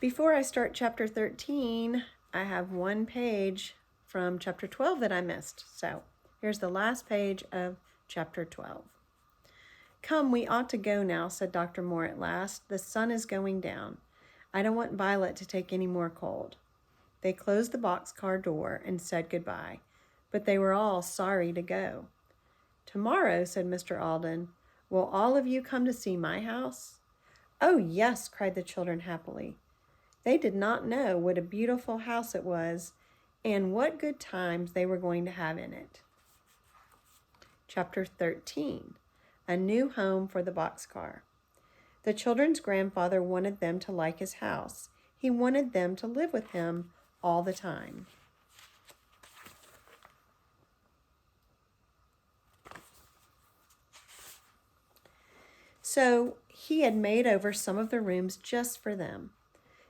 Before I start chapter 13, I have one page from chapter 12 that I missed. So here's the last page of chapter 12. Come, we ought to go now, said Dr. Moore at last. The sun is going down. I don't want Violet to take any more cold. They closed the boxcar door and said goodbye, but they were all sorry to go. Tomorrow, said Mr. Alden, will all of you come to see my house? Oh, yes, cried the children happily. They did not know what a beautiful house it was and what good times they were going to have in it. Chapter 13, A New Home for the Boxcar. The children's grandfather wanted them to like his house. He wanted them to live with him all the time. So he had made over some of the rooms just for them.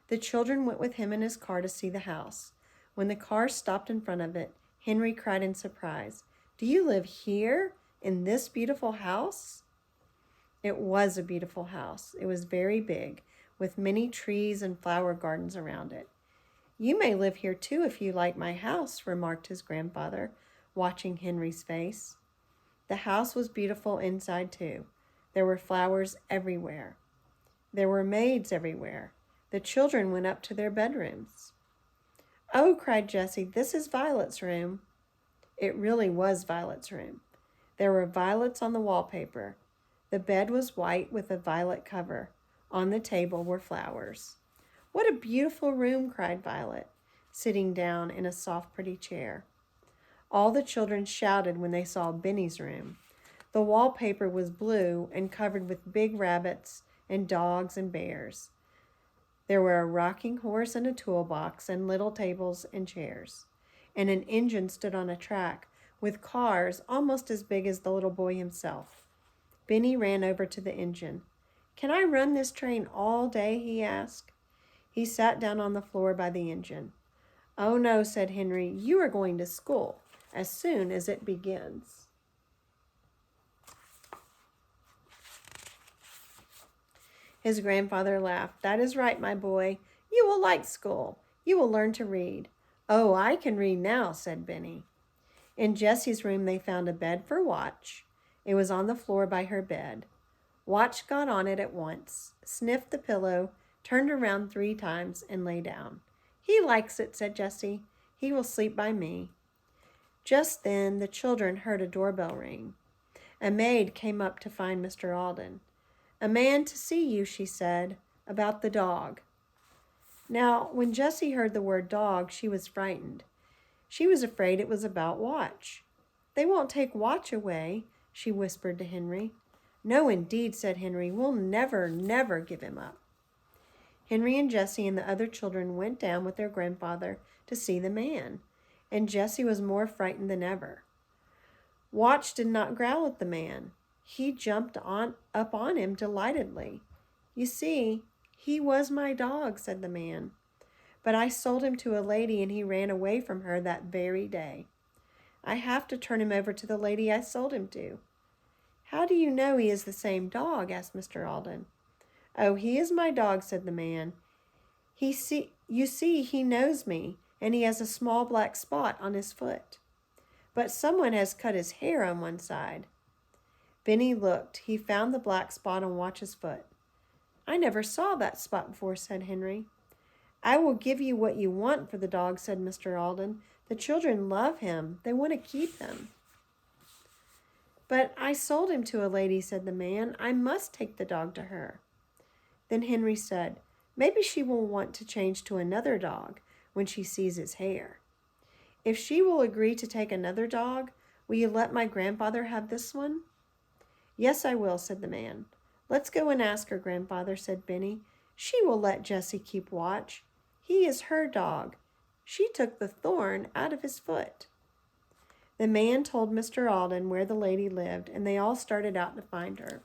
The children went with him in his car to see the house. When the car stopped in front of it, Henry cried in surprise, "Do you live here, in this beautiful house?" It was a beautiful house. It was very big, with many trees and flower gardens around it. "You may live here too if you like my house," remarked his grandfather, watching Henry's face. The house was beautiful inside too. There were flowers everywhere. There were maids everywhere. The children went up to their bedrooms. "Oh," cried Jessie, "this is Violet's room." It really was Violet's room. There were violets on the wallpaper. The bed was white with a violet cover. On the table were flowers. "What a beautiful room," cried Violet, sitting down in a soft, pretty chair. All the children shouted when they saw Benny's room. The wallpaper was blue and covered with big rabbits and dogs and bears. There were a rocking horse and a toolbox and little tables and chairs. And an engine stood on a track with cars almost as big as the little boy himself. Benny ran over to the engine. "Can I run this train all day?" he asked. He sat down on the floor by the engine. "Oh no," said Henry, "you are going to school as soon as it begins." His grandfather laughed. "That is right, my boy. You will like school. You will learn to read." "Oh, I can read now," said Benny. In Jessie's room they found a bed for Watch. It was on the floor by her bed. Watch got on it at once, sniffed the pillow, turned around 3 times, and lay down. "He likes it," said Jessie. "He will sleep by me." Just then the children heard a doorbell ring. A maid came up to find Mr. Alden. "A man to see you," she said, "about the dog." Now, when Jessie heard the word dog, she was frightened. She was afraid it was about Watch. "They won't take Watch away," she whispered to Henry. "No, indeed," said Henry. "We'll never, never give him up." Henry and Jessie and the other children went down with their grandfather to see the man, and Jessie was more frightened than ever. Watch did not growl at the man. He jumped up on him delightedly. "You see, he was my dog," said the man. "But I sold him to a lady and he ran away from her that very day. I have to turn him over to the lady I sold him to." "How do you know he is the same dog?" asked Mr. Alden. "Oh, he is my dog," said the man. You see, he knows me, and he has a small black spot on his foot. But someone has cut his hair on one side." Benny looked. He found the black spot on Watch's foot. "I never saw that spot before," said Henry. "I will give you what you want for the dog," said Mr. Alden. "The children love him. They want to keep him." "But I sold him to a lady," said the man. "I must take the dog to her." Then Henry said, "Maybe she will want to change to another dog when she sees his hair. If she will agree to take another dog, will you let my grandfather have this one?" "Yes, I will," said the man. "Let's go and ask her, grandfather," said Benny. "She will let Jessie keep Watch. He is her dog. She took the thorn out of his foot." The man told Mr. Alden where the lady lived, and they all started out to find her.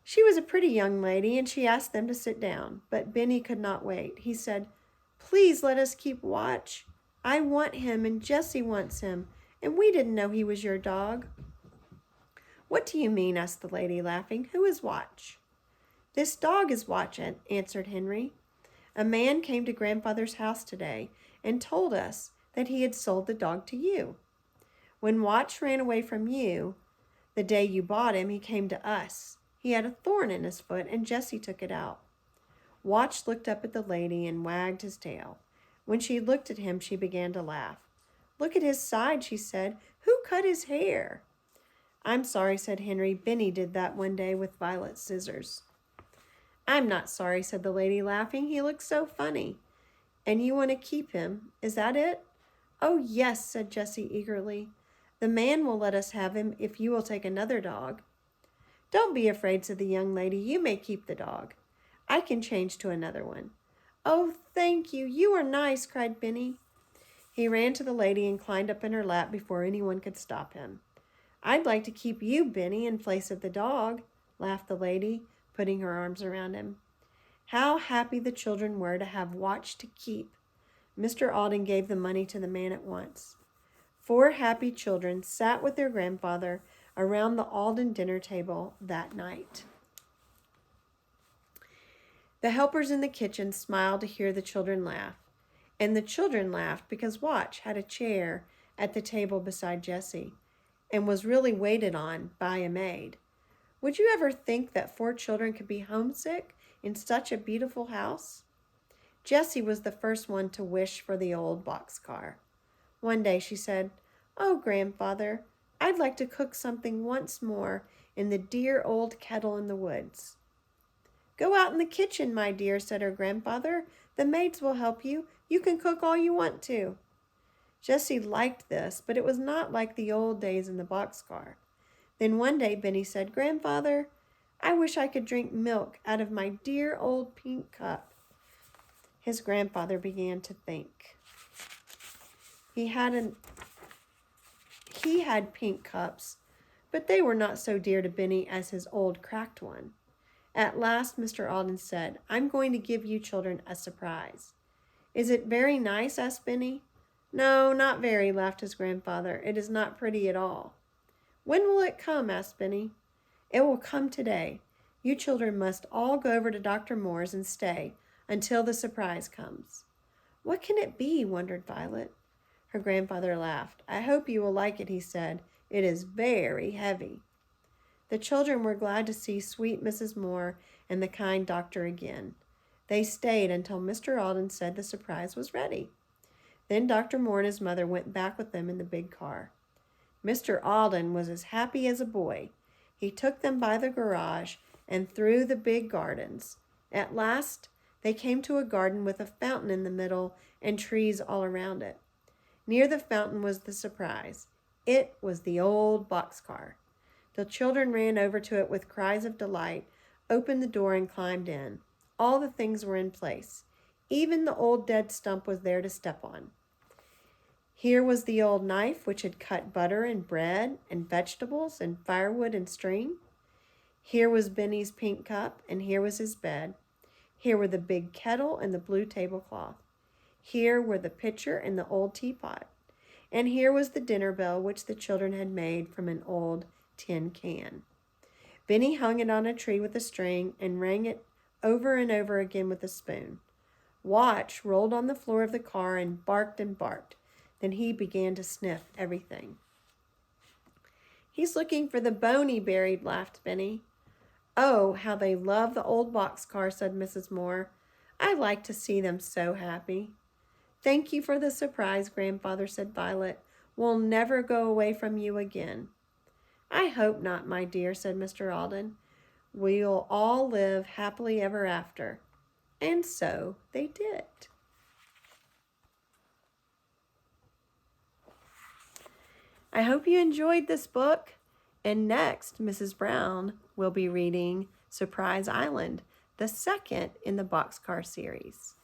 She was a pretty young lady, and she asked them to sit down, but Benny could not wait. He said, "Please let us keep Watch. I want him, and Jessie wants him, and we didn't know he was your dog." "What do you mean?" asked the lady, laughing. "Who is Watch?" "This dog is Watch," answered Henry. A man came to Grandfather's house today and told us that he had sold the dog to you. When Watch ran away from you, the day you bought him, he came to us. He had a thorn in his foot, and Jessie took it out. Watch looked up at the lady and wagged his tail. When she looked at him, she began to laugh. Look at his side, she said. Who cut his hair? I'm sorry, said Henry. Benny did that one day with Violet's scissors. I'm not sorry, said the lady, laughing. He looks so funny. And you want to keep him, is that it? Oh, yes, said Jessie eagerly. The man will let us have him if you will take another dog. Don't be afraid, said the young lady. You may keep the dog. I can change to another one. Oh, thank you. You are nice, cried Benny. He ran to the lady and climbed up in her lap before anyone could stop him. I'd like to keep you, Benny, in place of the dog, laughed the lady, putting her arms around him. How happy the children were to have Watch to keep. Mr. Alden gave the money to the man at once. 4 happy children sat with their grandfather around the Alden dinner table that night. The helpers in the kitchen smiled to hear the children laugh, and the children laughed because Watch had a chair at the table beside Jessie and was really waited on by a maid. Would you ever think that 4 children could be homesick in such a beautiful house? Jessie was the first one to wish for the old boxcar. One day she said, Oh, Grandfather, I'd like to cook something once more in the dear old kettle in the woods. Go out in the kitchen, my dear, said her grandfather. The maids will help you. You can cook all you want to. Jessie liked this, but it was not like the old days in the boxcar. Then one day Benny said, Grandfather, I wish I could drink milk out of my dear old pink cup. His grandfather began to think. He had pink cups, but they were not so dear to Benny as his old cracked one. At last, Mr. Alden said, I'm going to give you children a surprise. Is it very nice? Asked Benny. No, not very, laughed his grandfather. It is not pretty at all. When will it come? Asked Benny. It will come today. You children must all go over to Dr. Moore's and stay until the surprise comes. What can it be? Wondered Violet. Her grandfather laughed. I hope you will like it, he said. It is very heavy. The children were glad to see sweet Mrs. Moore and the kind doctor again. They stayed until Mr. Alden said the surprise was ready. Then Dr. Moore and his mother went back with them in the big car. Mr. Alden was as happy as a boy. He took them by the garage and through the big gardens. At last, they came to a garden with a fountain in the middle and trees all around it. Near the fountain was the surprise. It was the old boxcar. The children ran over to it with cries of delight, opened the door, and climbed in. All the things were in place. Even the old dead stump was there to step on. Here was the old knife which had cut butter and bread and vegetables and firewood and string. Here was Benny's pink cup, and here was his bed. Here were the big kettle and the blue tablecloth. Here were the pitcher and the old teapot. And here was the dinner bell which the children had made from an old tin can. Benny hung it on a tree with a string and rang it over and over again with a spoon. Watch rolled on the floor of the car and barked and barked. Then he began to sniff everything. He's looking for the bone he buried, laughed Benny. Oh, how they love the old boxcar, said Mrs. Moore. I like to see them so happy. Thank you for the surprise, Grandfather, said Violet. We'll never go away from you again. I hope not, my dear, said Mr. Alden. We'll all live happily ever after. And so they did. I hope you enjoyed this book. And next, Mrs. Brown will be reading Surprise Island, the second in the Boxcar series.